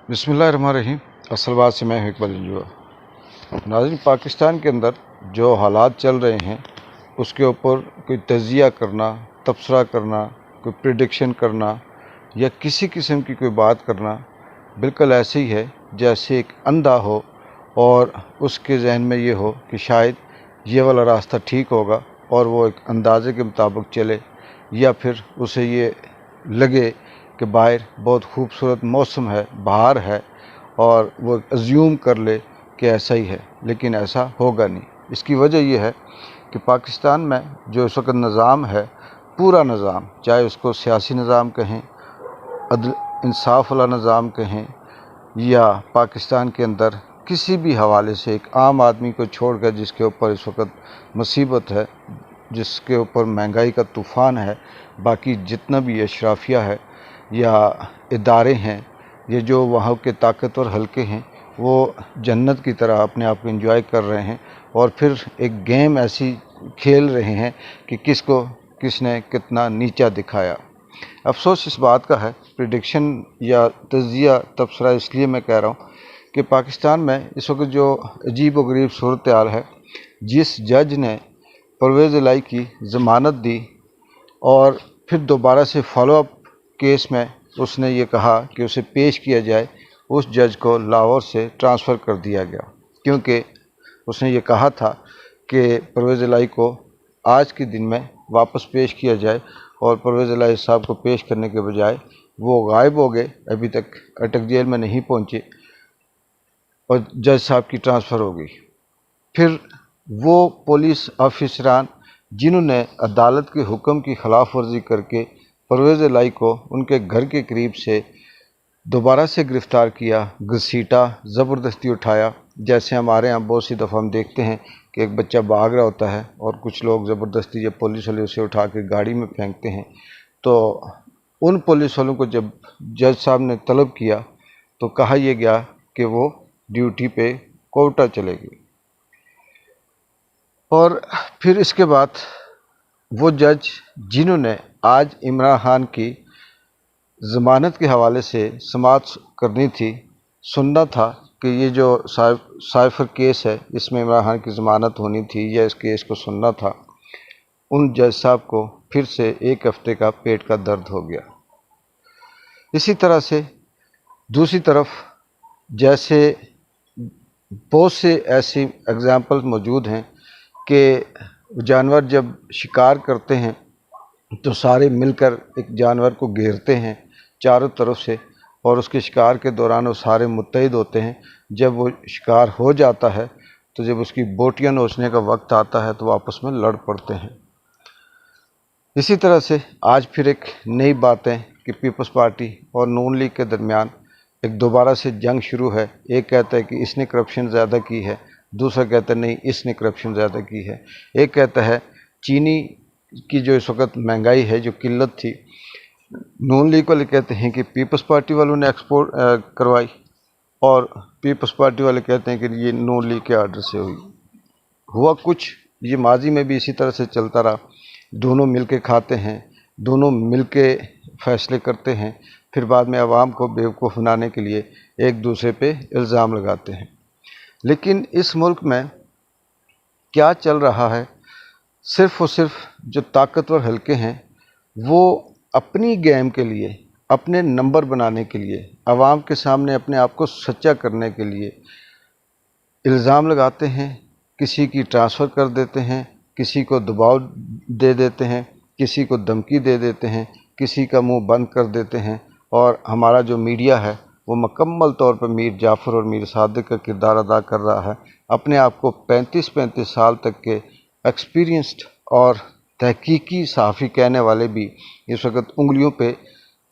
बिस्मिल्लाहिर्रहमानिर्रहीम। असलवाद से मैं हूं इकबाल जंजुआ। नाज़रीन, पाकिस्तान के अंदर जो हालात चल रहे हैं उसके ऊपर कोई तजिया करना, तबसरा करना, कोई प्रिडिक्शन करना या किसी किस्म की कोई बात करना बिल्कुल ऐसे ही है जैसे एक अंधा हो और उसके जहन में ये हो कि शायद ये वाला रास्ता ठीक होगा और वो एक अंदाज़े के मुताबिक चले, या फिर उसे ये लगे कि बाहर बहुत खूबसूरत मौसम है, बहार है, और वो अज्यूम कर ले कि ऐसा ही है, लेकिन ऐसा होगा नहीं। इसकी वजह यह है कि पाकिस्तान में जो इस वक्त निज़ाम है, पूरा निज़ाम, चाहे उसको सियासी निज़ाम कहें, अदल इंसाफ वाला निज़ाम कहें, या पाकिस्तान के अंदर किसी भी हवाले से एक आम आदमी को छोड़कर जिसके ऊपर इस वक्त मुसीबत है, जिसके ऊपर महंगाई का तूफ़ान है, बाकी जितना भी अशराफिया है या इदारे हैं, ये जो वहाँ के ताकतवर हलके हैं, वो जन्नत की तरह अपने आप को एंजॉय कर रहे हैं और फिर एक गेम ऐसी खेल रहे हैं कि किसको किसने कितना नीचा दिखाया। अफसोस इस बात का है, प्रिडिक्शन या तजिया तबसरा इसलिए मैं कह रहा हूँ कि पाकिस्तान में इस वक्त जो अजीब व गरीब सूरत हाल है, जिस जज ने परवेज़ इलाही की ज़मानत दी और फिर दोबारा से फॉलोअप केस में उसने ये कहा कि उसे पेश किया जाए, उस जज को लाहौर से ट्रांसफ़र कर दिया गया, क्योंकि उसने ये कहा था कि परवेज़ इलाही को आज के दिन में वापस पेश किया जाए, और परवेज़ इलाही साहब को पेश करने के बजाय वो गायब हो गए, अभी तक अटक जेल में नहीं पहुँचे और जज साहब की ट्रांसफ़र हो गई। फिर वो पुलिस ऑफिसरान जिन्होंने अदालत के हुक्म की खिलाफ वर्जी करके परवेज़ इलाही को उनके घर के करीब से दोबारा से गिरफ़्तार किया, घसीटा, ज़बरदस्ती उठाया, जैसे हमारे यहाँ बहुत सी दफ़ा हम देखते हैं कि एक बच्चा भाग रहा होता है और कुछ लोग ज़बरदस्ती जब पुलिस वाले उसे उठा के गाड़ी में फेंकते हैं, तो उन पुलिस वालों को जब जज साहब ने तलब किया तो कहा यह गया कि वो ड्यूटी पे कोटा चले गए। और फिर इसके बाद वो जज जिन्होंने आज इमरान खान की ज़मानत के हवाले से समाअत करनी थी, सुनना था कि ये जो साइफ़र केस है इसमें इमरान खान की ज़मानत होनी थी या इस केस को सुनना था, उन जज साहब को फिर से एक हफ़्ते का पेट का दर्द हो गया। इसी तरह से दूसरी तरफ जैसे बहुत से ऐसी एग्ज़ाम्पल मौजूद हैं कि जानवर जब शिकार करते हैं तो सारे मिलकर एक जानवर को घेरते हैं चारों तरफ से, और उसके शिकार के दौरान वो सारे मुत्तहिद होते हैं। जब वो शिकार हो जाता है तो जब उसकी बोटियां नोचने का वक्त आता है तो वो आपस में लड़ पड़ते हैं। इसी तरह से आज फिर एक नई बात है कि पीपल्स पार्टी और नून लीग के दरमियान एक दोबारा से जंग शुरू है। एक कहता है कि इसने करप्शन ज़्यादा की है, दूसरा कहता है नहीं इसने करप्शन ज़्यादा की है। एक कहता है चीनी की जो इस वक्त महंगाई है, जो किल्लत थी, नून लीग वाले कहते हैं कि पीपल्स पार्टी वालों ने एक्सपोर्ट करवाई, और पीपल्स पार्टी वाले कहते हैं कि ये नून लीग के आर्डर से हुआ कुछ ये माजी में भी इसी तरह से चलता रहा। दोनों मिलके खाते हैं, दोनों मिलके फैसले करते हैं, फिर बाद में आवाम को बेवकूफ़ बनाने के लिए एक दूसरे पे इल्ज़ाम लगाते हैं। लेकिन इस मुल्क में क्या चल रहा है, सिर्फ़ और सिर्फ जो ताकतवर हलके हैं वो अपनी गेम के लिए, अपने नंबर बनाने के लिए, आवाम के सामने अपने आप को सच्चा करने के लिए इल्ज़ाम लगाते हैं, किसी की ट्रांसफ़र कर देते हैं, किसी को दबाव दे देते हैं, किसी को धमकी दे देते हैं, किसी का मुंह बंद कर देते हैं। और हमारा जो मीडिया है वो मुकम्मल तौर पर मीर जाफ़र और मीर सादिक का किरदार अदा कर रहा है। अपने आप को 35-35 साल तक के एक्सपीरियंस्ड और तहकीकी सहाफ़ी कहने वाले भी इस वक्त उंगलियों पे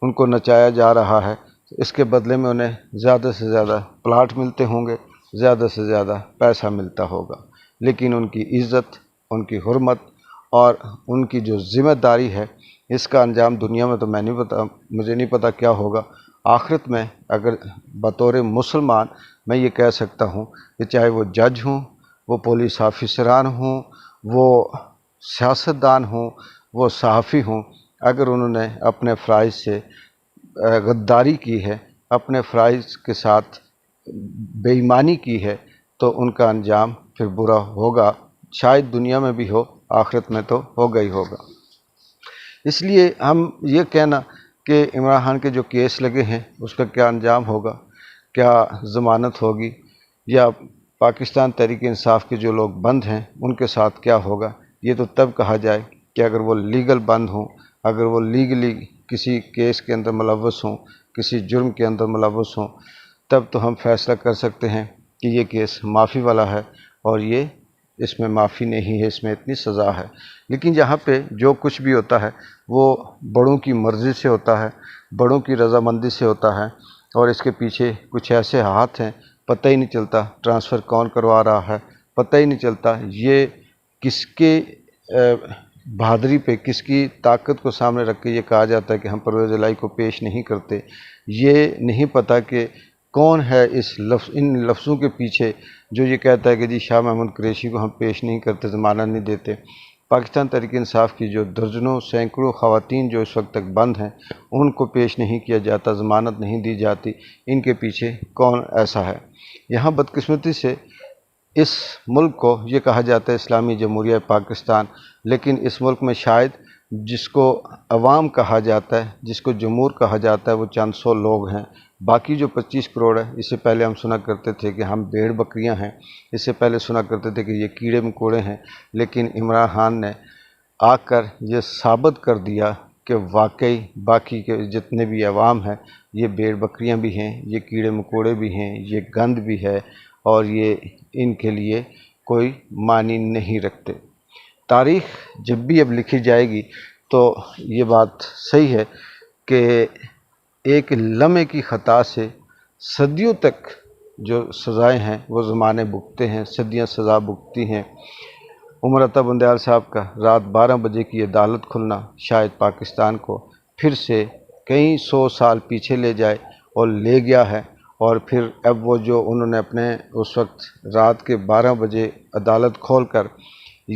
उनको नचाया जा रहा है। इसके बदले में उन्हें ज़्यादा से ज़्यादा प्लाट मिलते होंगे, ज़्यादा से ज़्यादा पैसा मिलता होगा, लेकिन उनकी इज़्ज़त, उनकी हुर्मत और उनकी जो ज़िम्मेदारी है, इसका अंजाम दुनिया में तो मुझे नहीं पता क्या होगा। आखिरत में अगर बतौर मुसलमान मैं ये कह सकता हूँ कि चाहे वो जज हों, वो पुलिस ऑफिसरान हों, वो सियासतदान हों, वो सहाफ़ी हों, अगर उन्होंने अपने फ़राइज़ से गद्दारी की है اپنے فرائض کے ساتھ بے ایمانی کی ہے تو ان کا انجام پھر برا ہوگا، شاید دنیا میں بھی ہو، آخرت میں تو ہوگا ہی ہوگا۔ اس لیے ہم یہ کہنا کہ عمران خان کے جو کیس لگے ہیں اس کا کیا انجام ہوگا، کیا ضمانت ہوگی، یا پاکستان تحریک انصاف کے جو لوگ بند ہیں ان کے ساتھ کیا ہوگا، یہ تو تب کہا جائے کہ اگر وہ لیگل بند ہوں، اگر وہ لیگلی کسی کیس کے اندر ملوث ہوں، کسی جرم کے اندر ملوث ہوں، تب تو ہم فیصلہ کر سکتے ہیں کہ یہ کیس معافی والا ہے اور یہ اس میں معافی نہیں ہے، اس میں اتنی سزا ہے۔ لیکن یہاں پہ جو کچھ بھی ہوتا ہے وہ بڑوں کی مرضی سے ہوتا ہے، بڑوں کی رضامندی سے ہوتا ہے، اور اس کے پیچھے کچھ ایسے ہاتھ ہیں، پتہ ہی نہیں چلتا ٹرانسفر کون کروا رہا ہے، پتہ ہی نہیں چلتا یہ کس کے بہادری پہ، کس کی طاقت کو سامنے رکھ کے یہ کہا جاتا ہے کہ ہم پرویز الہی کو پیش نہیں کرتے۔ یہ نہیں پتہ کہ کون ہے ان لفظوں کے پیچھے جو یہ کہتا ہے کہ جی شاہ محمود قریشی کو ہم پیش نہیں کرتے، ضمانت نہیں دیتے۔ پاکستان تحریک انصاف کی جو درجنوں سینکڑوں خواتین جو اس وقت تک بند ہیں ان کو پیش نہیں کیا جاتا، ضمانت نہیں دی جاتی، ان کے پیچھے کون ایسا ہے؟ یہاں بدقسمتی سے اس ملک کو یہ کہا جاتا ہے اسلامی جمہوریہ پاکستان، لیکن اس ملک میں شاید جس کو عوام کہا جاتا ہے، جس کو جمہور کہا جاتا ہے، وہ چند سو لوگ ہیں۔ باقی جو 25 کروڑ ہے، اس سے پہلے ہم سنا کرتے تھے کہ ہم بھیڑ بکریاں ہیں، اس سے پہلے سنا کرتے تھے کہ یہ کیڑے مکوڑے ہیں، لیکن عمران خان نے آ کر یہ ثابت کر دیا کہ واقعی باقی کے جتنے بھی عوام ہیں یہ بھیڑ بکریاں بھی ہیں، یہ کیڑے مکوڑے بھی ہیں، یہ گند بھی ہے، اور یہ ان کے لیے کوئی معنی نہیں رکھتے۔ تاریخ جب بھی اب لکھی جائے گی تو یہ بات صحیح ہے کہ ایک لمحے کی خطا سے صدیوں تک جو سزائیں ہیں وہ زمانے بھگتے ہیں، صدیاں سزا بھگتی ہیں۔ عمر عطا بندیال صاحب کا رات 12 بجے کی عدالت کھلنا شاید پاکستان کو پھر سے کئی سو سال پیچھے لے جائے، اور لے گیا ہے۔ اور پھر اب وہ جو انہوں نے اپنے اس وقت رات کے 12 بجے عدالت کھول کر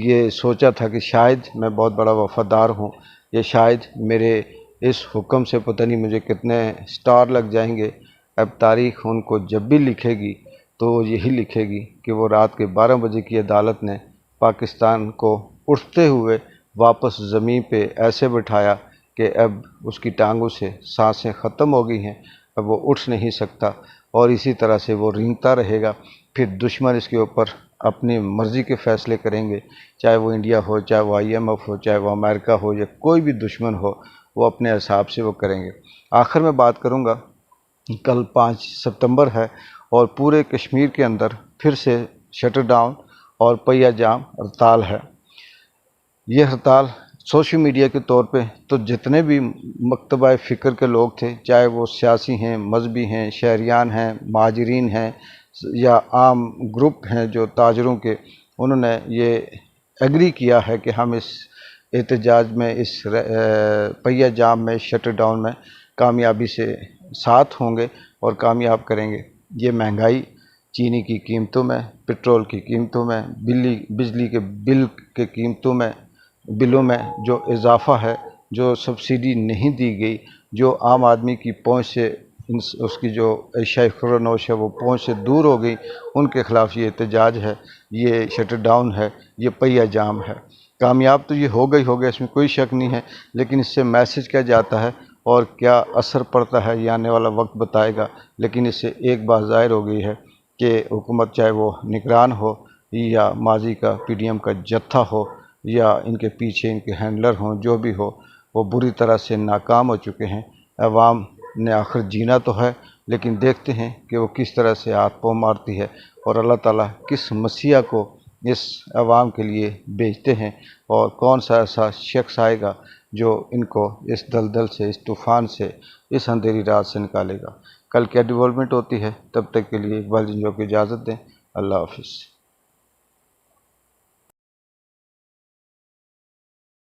یہ سوچا تھا کہ شاید میں بہت بڑا وفادار ہوں، یا شاید میرے اس حکم سے پتہ نہیں مجھے کتنے سٹار لگ جائیں گے، اب تاریخ ان کو جب بھی لکھے گی تو یہی لکھے گی کہ وہ رات کے 12 بجے کی عدالت نے پاکستان کو اٹھتے ہوئے واپس زمین پہ ایسے بٹھایا کہ اب اس کی ٹانگوں سے سانسیں ختم ہو گئی ہیں، اب وہ اٹھ نہیں سکتا، اور اسی طرح سے وہ رینگتا رہے گا۔ پھر دشمن اس کے اوپر اپنی مرضی کے فیصلے کریں گے، چاہے وہ انڈیا ہو، چاہے وہ IMF ہو، چاہے وہ امریکہ ہو، یا کوئی بھی دشمن ہو، وہ اپنے حساب سے وہ کریں گے۔ آخر میں بات کروں گا، کل 5 ستمبر ہے اور پورے کشمیر کے اندر پھر سے شٹر ڈاؤن اور پہیہ جام ہڑتال ہے۔ یہ ہڑتال سوشل میڈیا کے طور پہ تو جتنے بھی مکتبہ فکر کے لوگ تھے، چاہے وہ سیاسی ہیں، مذہبی ہیں، شہریان ہیں، مہاجرین ہیں، یا عام گروپ ہیں جو تاجروں کے، انہوں نے یہ ایگری کیا ہے کہ ہم اس احتجاج میں، اس پہیہ جام میں، شٹر ڈاؤن میں کامیابی سے ساتھ ہوں گے اور کامیاب کریں گے۔ یہ مہنگائی، چینی کی قیمتوں میں، پٹرول کی قیمتوں میں، بجلی کے بل کے قیمتوں میں، بلوں میں جو اضافہ ہے، جو سبسڈی نہیں دی گئی، جو عام آدمی کی پہنچ سے، اس کی جو اشیاء خوردونوش ہے وہ پہنچ سے دور ہو گئی، ان کے خلاف یہ احتجاج ہے، یہ شٹر ڈاؤن ہے، یہ پہیہ جام ہے۔ کامیاب تو یہ ہوگا ہی ہوگا، اس میں کوئی شک نہیں ہے، لیکن اس سے میسج کیا جاتا ہے اور کیا اثر پڑتا ہے یہ آنے والا وقت بتائے گا۔ لیکن اس سے ایک بات ظاہر ہو گئی ہے کہ حکومت، چاہے وہ نگران ہو یا ماضی کا PDM کا جتھا ہو یا ان کے پیچھے ان کے ہینڈلر ہوں، جو بھی ہو، وہ بری طرح سے ناکام ہو چکے ہیں۔ عوام نے آخر جینا تو ہے، لیکن دیکھتے ہیں کہ وہ کس طرح سے ہاتھ پاؤں مارتی ہے، اور اللہ تعالیٰ کس مسیح کو اس عوام کے لیے بھیجتے ہیں، اور کون سا ایسا شخص آئے گا جو ان کو اس دلدل سے، اس طوفان سے، اس اندھیری رات سے نکالے گا۔ کل کیا ڈیولپمنٹ ہوتی ہے، تب تک کے لیے اقبال جنجو کو اجازت دیں۔ اللہ حافظ۔